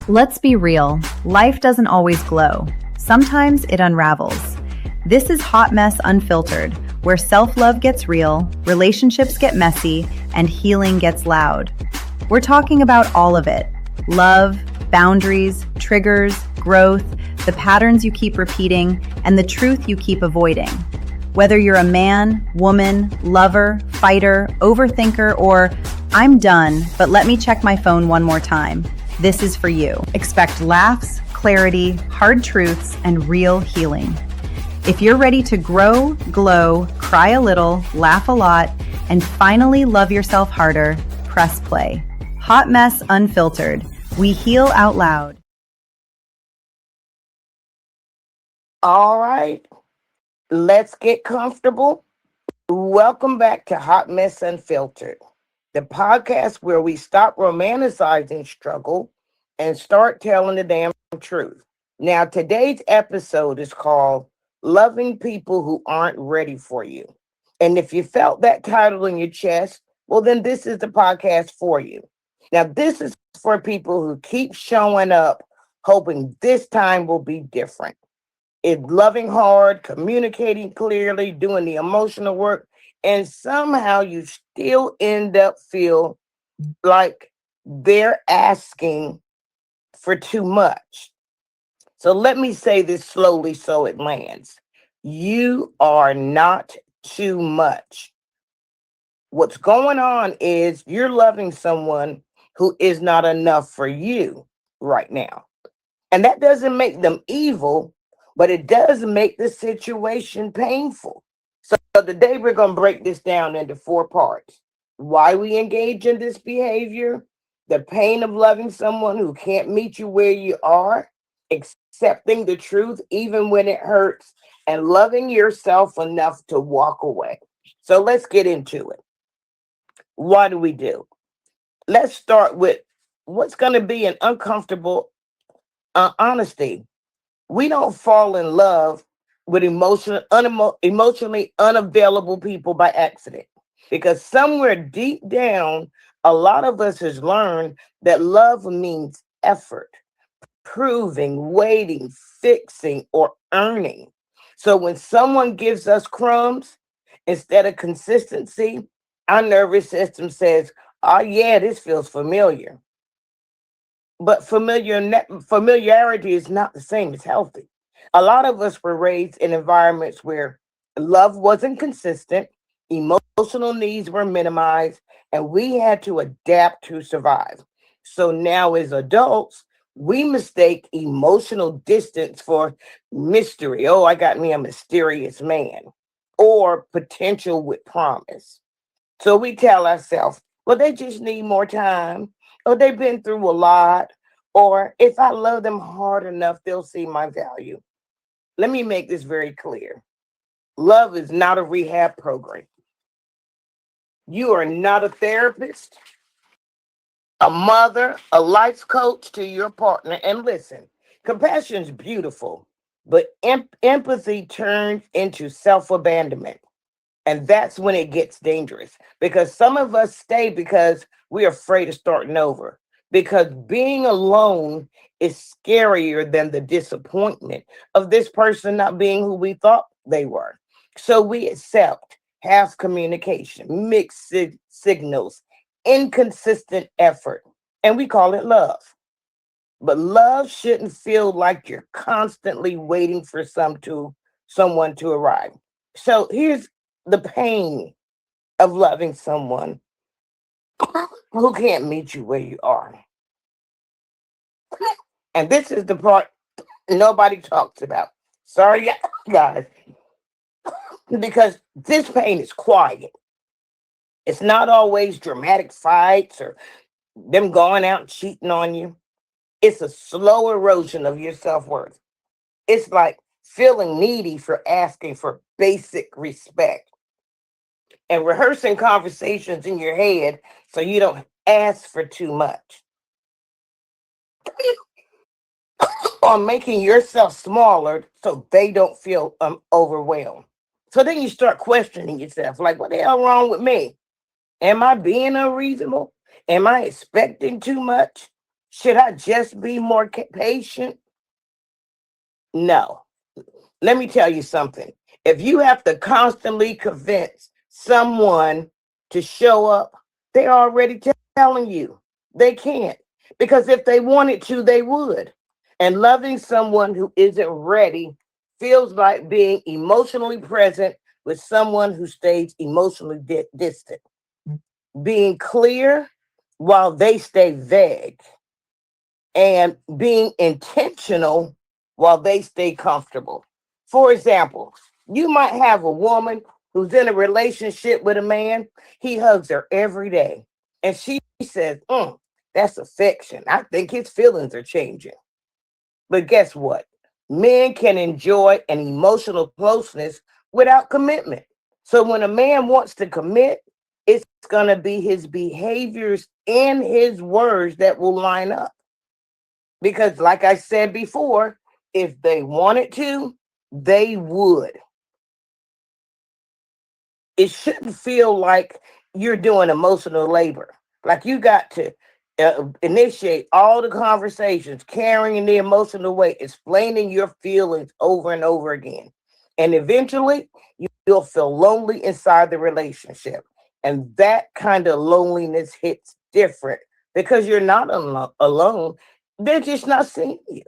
Let's be real, life doesn't always glow. Sometimes it unravels. This is Hot Mess Unfiltered, where self-love gets real, relationships get messy, and healing gets loud. We're talking about all of it: love, boundaries, triggers, growth, the patterns you keep repeating, and the truth you keep avoiding. Whether you're a man, woman, lover, fighter, overthinker, or "I'm done, but let me check my phone one more time," this is for you. Expect laughs, clarity, hard truths, and real healing. If you're ready to grow, glow, cry a little, laugh a lot, and finally love yourself harder, press play. Hot Mess Unfiltered. We heal out loud. All right, let's get comfortable. Welcome back to Hot Mess Unfiltered, the podcast where we stop romanticizing struggle and start telling the damn truth. Now, today's episode is called Loving People Who Aren't Ready for You. And if you felt that title in your chest, well, then this is the podcast for you. Now, this is for people who keep showing up, hoping this time will be different. It's loving hard, communicating clearly, doing the emotional work, and somehow you still end up feel like they're asking for too much. So let me say this slowly so it lands. You are not too much. What's going on is you're loving someone who is not enough for you right now. And that doesn't make them evil, but it does make the situation painful. So today we're going to break this down into 4 parts. Why we engage in this behavior, the pain of loving someone who can't meet you where you are, accepting the truth even when it hurts, and loving yourself enough to walk away. So let's get into it. What do we do? Let's start with what's going to be an uncomfortable honesty. We don't fall in love with emotionally unavailable people by accident, because somewhere deep down, a lot of us has learned that love means effort, proving, waiting, fixing, or earning. So when someone gives us crumbs instead of consistency, our nervous system says, "Oh yeah, this feels familiar." But familiarity is not the same as healthy. A lot of us were raised in environments where love wasn't consistent, emotional needs were minimized, and we had to adapt to survive. So now, as adults, we mistake emotional distance for mystery. Oh, I got me a mysterious man, or potential with promise. So we tell ourselves, well, they just need more time, or they've been through a lot, or if I love them hard enough, they'll see my value. Let me make this very clear. Love is not a rehab program. You are not a therapist, a mother, a life coach to your partner. And listen, compassion is beautiful, but empathy turns into self-abandonment. And that's when it gets dangerous, because some of us stay because we're afraid of starting over, because being alone is scarier than the disappointment of this person not being who we thought they were. So we accept half communication, mixed signals, inconsistent effort, and we call it love. But love shouldn't feel like you're constantly waiting for someone to arrive. So here's the pain of loving someone who can't meet you where you are. And this is the part nobody talks about. Sorry, guys, because this pain is quiet. It's not always dramatic fights or them going out and cheating on you. It's a slow erosion of your self-worth. It's like feeling needy for asking for basic respect, and rehearsing conversations in your head so you don't ask for too much, or making yourself smaller so they don't feel overwhelmed. So then you start questioning yourself, like, what the hell wrong with me? Am I being unreasonable? Am I expecting too much? Should I just be more patient? No. Let me tell you something. If you have to constantly convince someone to show up, they're already telling you they can't. Because if they wanted to, they would. And loving someone who isn't ready feels like being emotionally present with someone who stays emotionally distant. Being clear while they stay vague, and being intentional while they stay comfortable. For example, you might have a woman who's in a relationship with a man. He hugs her every day. And she says, that's affection. I think his feelings are changing. But guess what? Men can enjoy an emotional closeness without commitment. So when a man wants to commit, it's going to be his behaviors and his words that will line up. Because, like I said before, if they wanted to, they would. It shouldn't feel like you're doing emotional labor. Like you got to initiate all the conversations, carrying the emotional weight, explaining your feelings over and over again. And eventually, you'll feel lonely inside the relationship. And that kind of loneliness hits different because you're not alone. They're just not seeing you.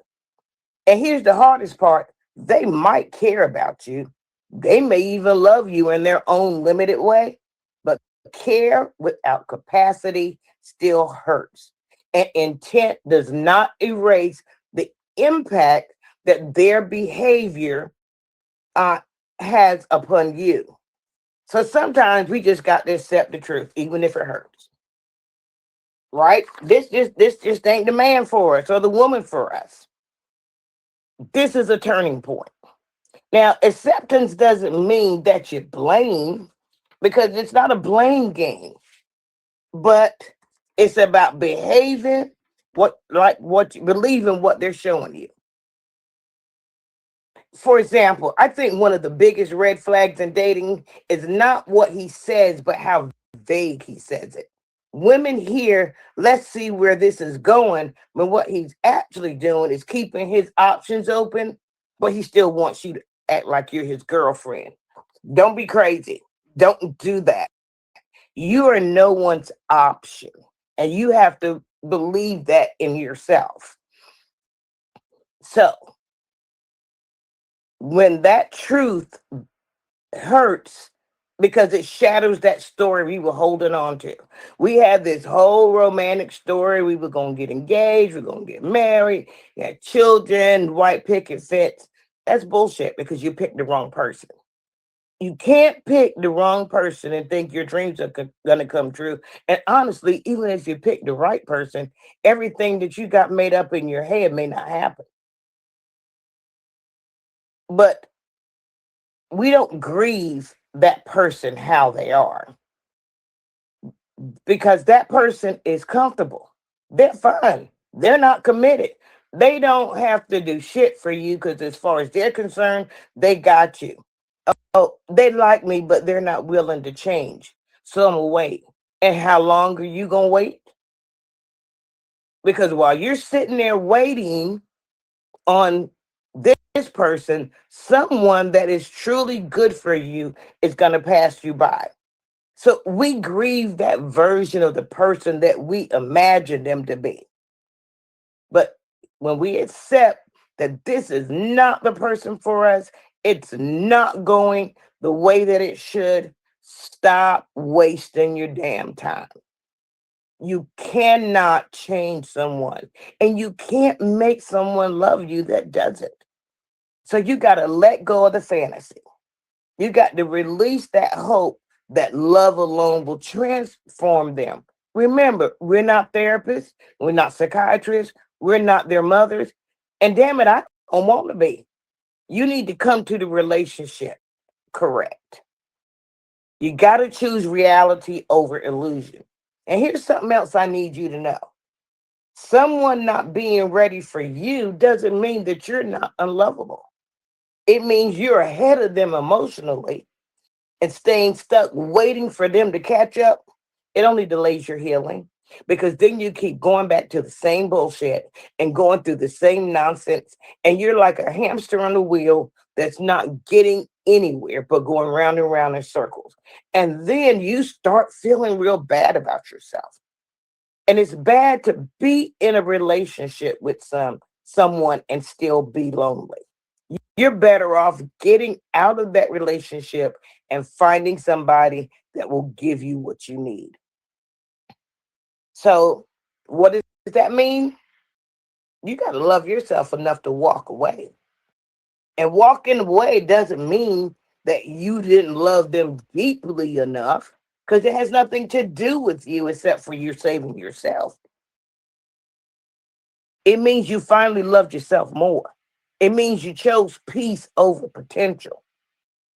And here's the hardest part, they might care about you. They may even love you in their own limited way, but care without capacity still hurts. And intent does not erase the impact that their behavior has upon you. So sometimes we just got to accept the truth, even if it hurts. Right? This just ain't the man for us or the woman for us. This is a turning point. Now, acceptance doesn't mean that you blame, because it's not a blame game, but it's about behaving what you believe in, what they're showing you. For example, I think one of the biggest red flags in dating is not what he says, but how vague he says it. Women hear, let's see where this is going, but what he's actually doing is keeping his options open, but he still wants you to act like you're his girlfriend. Don't be crazy. Don't do that. You are no one's option, and you have to believe that in yourself. So, when that truth hurts, because it shadows that story we were holding on to. We had this whole romantic story. We were going to get engaged. We're going to get married. You had children, white picket fence. That's bullshit because you picked the wrong person. You can't pick the wrong person and think your dreams are going to come true. And honestly, even if you pick the right person, everything that you got made up in your head may not happen. But we don't grieve that person how they are, because that person is comfortable. They're fine. They're not committed. They don't have to do shit for you because, as far as they're concerned, they got you. Oh, they like me, but they're not willing to change. So I'm gonna wait. And how long are you gonna wait? Because while you're sitting there waiting on this person, someone that is truly good for you is gonna pass you by. So we grieve that version of the person that we imagine them to be. But when we accept that this is not the person for us, it's not going the way that it should, stop wasting your damn time. You cannot change someone, and you can't make someone love you that doesn't. So you got to let go of the fantasy. You got to release that hope that love alone will transform them. Remember, we're not therapists, we're not psychiatrists, we're not their mothers. And damn it, I don't want to be. You need to come to the relationship correct. You got to choose reality over illusion. And here's something else I need you to know. Someone not being ready for you doesn't mean that you're not unlovable. It means you're ahead of them emotionally, and staying stuck waiting for them to catch up, it only delays your healing. because then you keep going back to the same bullshit and going through the same nonsense. And you're like a hamster on a wheel that's not getting anywhere but going round and round in circles. And then you start feeling real bad about yourself. And it's bad to be in a relationship with someone and still be lonely. You're better off getting out of that relationship and finding somebody that will give you what you need. So, what does that mean? You got to love yourself enough to walk away. And walking away doesn't mean that you didn't love them deeply enough, because it has nothing to do with you except for you saving yourself. It means you finally loved yourself more. It means you chose peace over potential,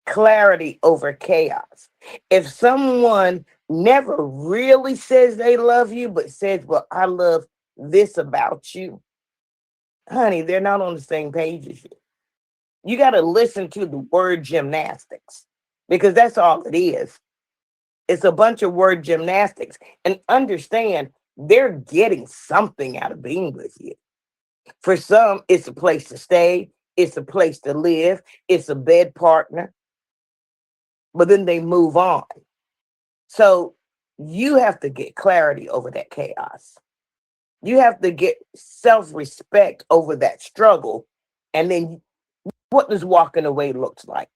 clarity over chaos. If someone never really says they love you, but says, well, I love this about you, honey, they're not on the same page as you. You got to listen to the word gymnastics, because that's all it is. It's a bunch of word gymnastics, and understand they're getting something out of being with you. For some, it's a place to stay, it's a place to live, it's a bed partner, but then they move on. So you have to get clarity over that chaos. You have to get self-respect over that struggle. And then what does walking away looks like?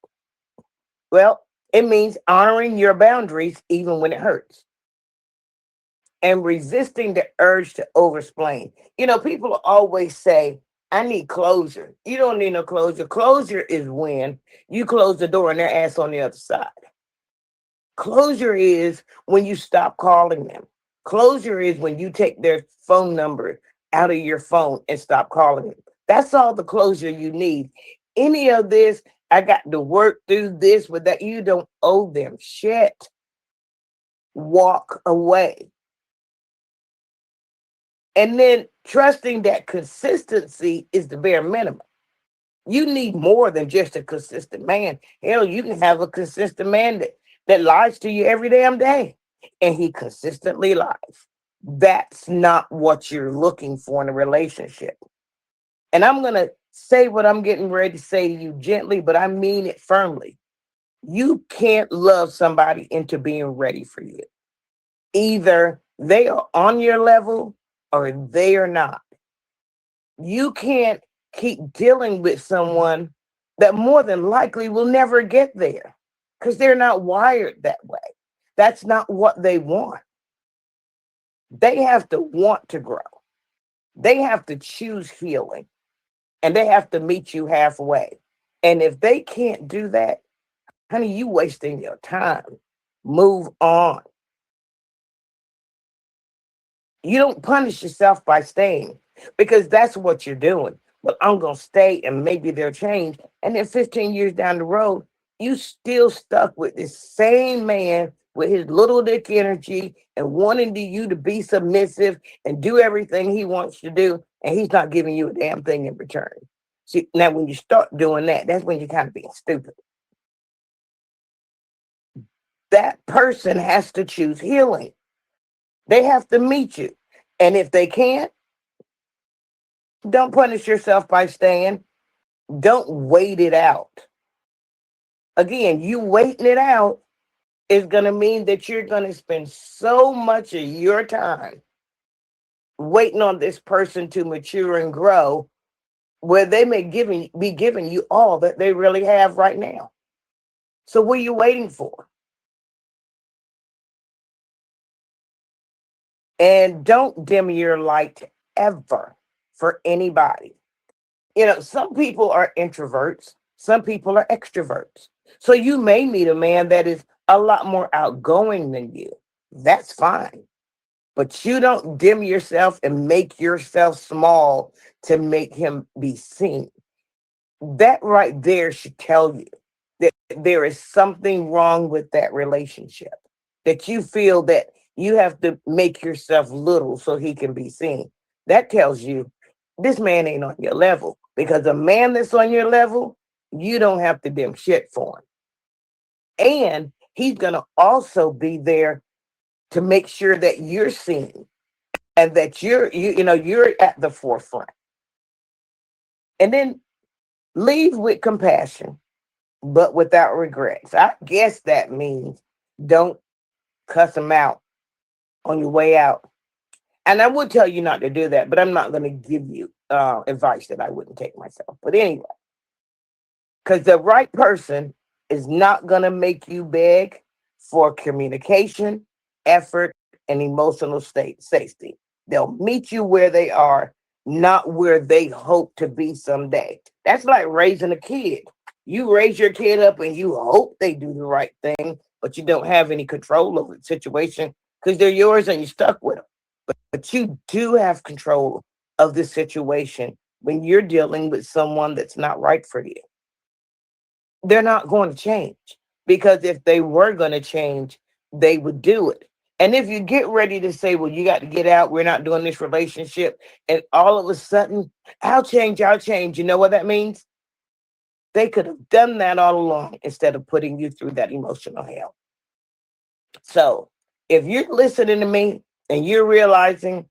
Well, it means honoring your boundaries even when it hurts, and resisting the urge to overexplain. People always say, I need closure. You don't need no closure. Closure is when you close the door and their ass on the other side. Closure is when you stop calling them. Closure is when you take their phone number out of your phone and stop calling them. That's all the closure you need. Any of this, I got to work through this with that, you don't owe them shit. Walk away. And then trusting that consistency is the bare minimum. You need more than just a consistent man. Hell, you can have a consistent man that lies to you every damn day, and he consistently lies. That's not what you're looking for in a relationship. And I'm going to say what I'm getting ready to say to you gently, but I mean it firmly. You can't love somebody into being ready for you. Either they are on your level or they are not. You can't keep dealing with someone that more than likely will never get there, because they're not wired that way. That's not what they want. They have to want to grow. They have to choose healing, and they have to meet you halfway. And if they can't do that, honey, you wasting your time. Move on. You don't punish yourself by staying, because that's what you're doing. But I'm going to stay and maybe they'll change. And then 15 years down the road, you still stuck with this same man with his little dick energy and wanting you to be submissive and do everything he wants to do. And he's not giving you a damn thing in return. See, now when you start doing that, that's when you're kind of being stupid. That person has to choose healing. They have to meet you. And if they can't, don't punish yourself by staying. Don't wait it out. Again, you waiting it out is going to mean that you're going to spend so much of your time waiting on this person to mature and grow, where they may be giving you all that they really have right now. So what are you waiting for? And don't dim your light ever for anybody. Some people are introverts, some people are extroverts. So you may meet a man that is a lot more outgoing than you. That's fine. But you don't dim yourself and make yourself small to make him be seen. That right there should tell you that there is something wrong with that relationship, that you feel that you have to make yourself little so he can be seen. That tells you this man ain't on your level, because a man that's on your level, you don't have to dim shit for him. And he's going to also be there to make sure that you're seen. and that you're at the forefront. And then leave with compassion, but without regrets. I guess that means don't cuss them out on your way out. And I would tell you not to do that, but I'm not going to give you advice that I wouldn't take myself. But anyway, because the right person is not going to make you beg for communication, effort, and emotional safety. They'll meet you where they are, not where they hope to be someday. That's like raising a kid. You raise your kid up and you hope they do the right thing, but you don't have any control over the situation because they're yours and you're stuck with them. But you do have control of the situation when you're dealing with someone that's not right for you. They're not going to change, because if they were going to change, they would do it. And if you get ready to say, well, you got to get out, we're not doing this relationship, and all of a sudden, I'll change. You know what that means? They could have done that all along instead of putting you through that emotional hell. So if you're listening to me and you're realizing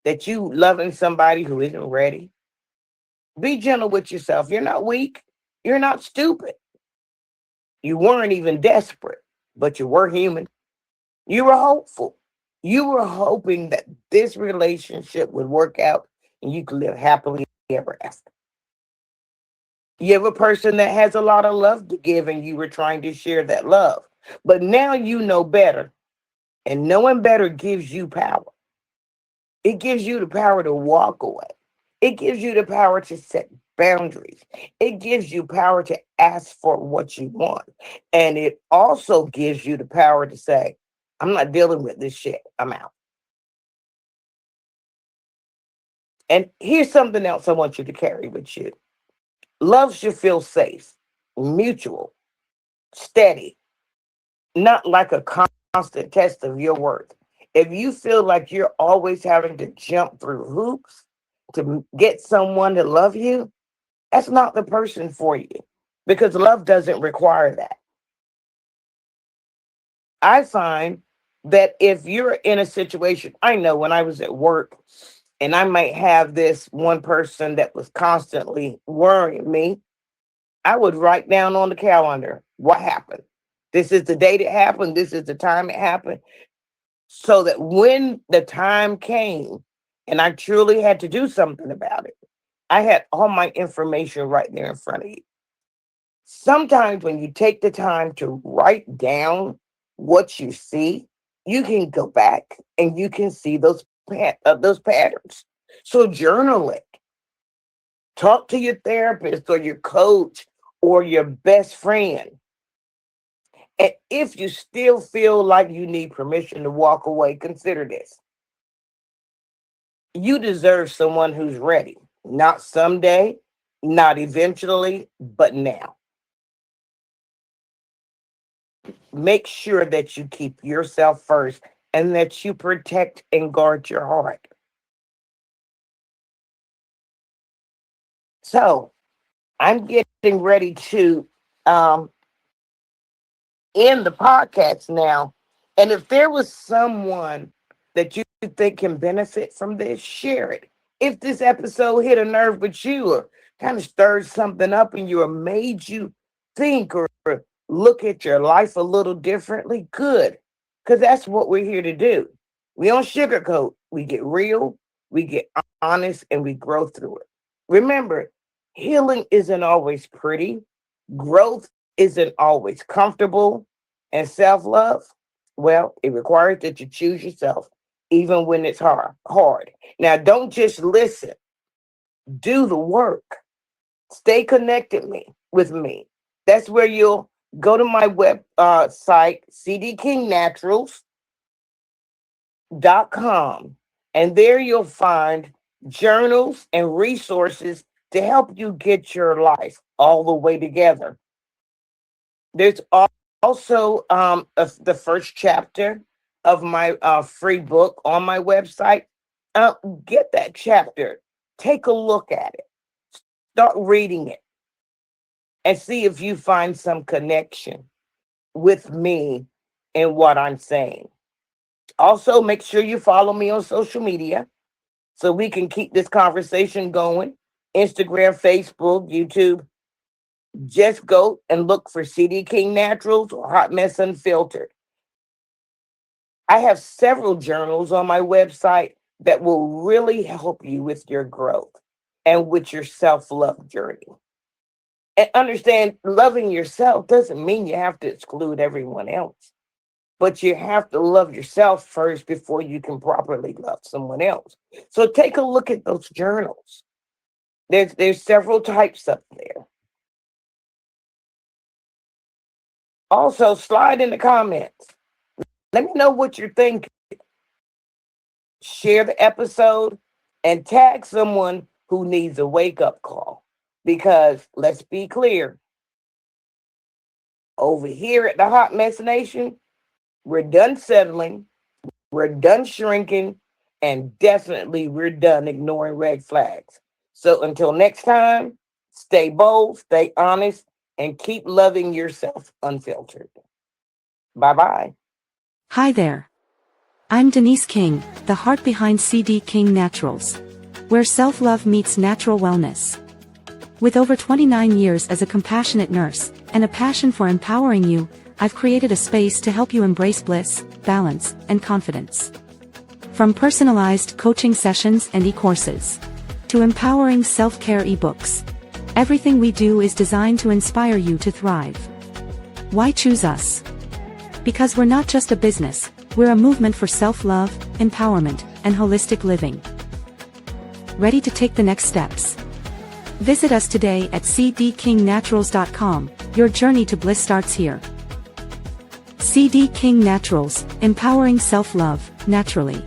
that you loving somebody who isn't ready, be gentle with yourself. You're not weak. You're not stupid. You weren't even desperate, but you were human. You were hopeful. You were hoping that this relationship would work out and you could live happily ever after. You have a person that has a lot of love to give and you were trying to share that love. But now you know better, and knowing better gives you power. It gives you the power to walk away. It gives you the power to set boundaries. It gives you power to ask for what you want. And it also gives you the power to say, I'm not dealing with this shit. I'm out. And here's something else I want you to carry with you. Love should feel safe, mutual, steady, not like a constant test of your worth. If you feel like you're always having to jump through hoops to get someone to love you, that's not the person for you, because love doesn't require that. I find that if you're in a situation, I know when I was at work and I might have this one person that was constantly worrying me, I would write down on the calendar what happened. This is the date it happened. This is the time it happened. So that when the time came and I truly had to do something about it, I had all my information right there in front of you. Sometimes when you take the time to write down what you see, you can go back and you can see those patterns. So journal it. Talk to your therapist or your coach or your best friend. And if you still feel like you need permission to walk away, consider this. You deserve someone who's ready. Not someday, not eventually, but now. Make sure that you keep yourself first and that you protect and guard your heart. So I'm getting ready to um, end the podcast now. And if there was someone that you think can benefit from this, share it. If this episode hit a nerve with you or kind of stirred something up in you or made you think or look at your life a little differently, good. Because that's what we're here to do. We don't sugarcoat. We get real, we get honest, and we grow through it. Remember, healing isn't always pretty. Growth isn't always comfortable. And self-love, well, it requires that you choose yourself, even when it's hard. Now, don't just listen. Do the work. Stay connected with me. That's where you'll go to my web site, cdkingnaturals.com. And there you'll find journals and resources to help you get your life all the way together. There's also the first chapter of my free book on my website. Uh, get that chapter. Take a look at it. Start reading it and see if you find some connection with me in what I'm saying. Also, make sure you follow me on social media so we can keep this conversation going. Instagram, Facebook, YouTube. Just go and look for CD King Naturals or Hot Mess Unfiltered. I have several journals on my website that will really help you with your growth and with your self-love journey. And understand, loving yourself doesn't mean you have to exclude everyone else, but you have to love yourself first before you can properly love someone else. So take a look at those journals. There's several types up there. Also, slide in the comments. Let me know what you're thinking. Share the episode and tag someone who needs a wake-up call. Because let's be clear, over here at the Hot Mess Nation, we're done settling, we're done shrinking, and definitely we're done ignoring red flags. So until next time, stay bold, stay honest, and keep loving yourself unfiltered. Bye-bye. Hi there. I'm Denise King, the heart behind CD King Naturals, where self-love meets natural wellness. With over 29 years as a compassionate nurse and a passion for empowering you, I've created a space to help you embrace bliss, balance, and confidence. From personalized coaching sessions and e-courses to empowering self-care e-books, everything we do is designed to inspire you to thrive. Why choose us? Because we're not just a business, we're a movement for self-love, empowerment, and holistic living. Ready to take the next steps? Visit us today at cdkingnaturals.com. Your journey to bliss starts here. CD King Naturals, empowering self-love, naturally.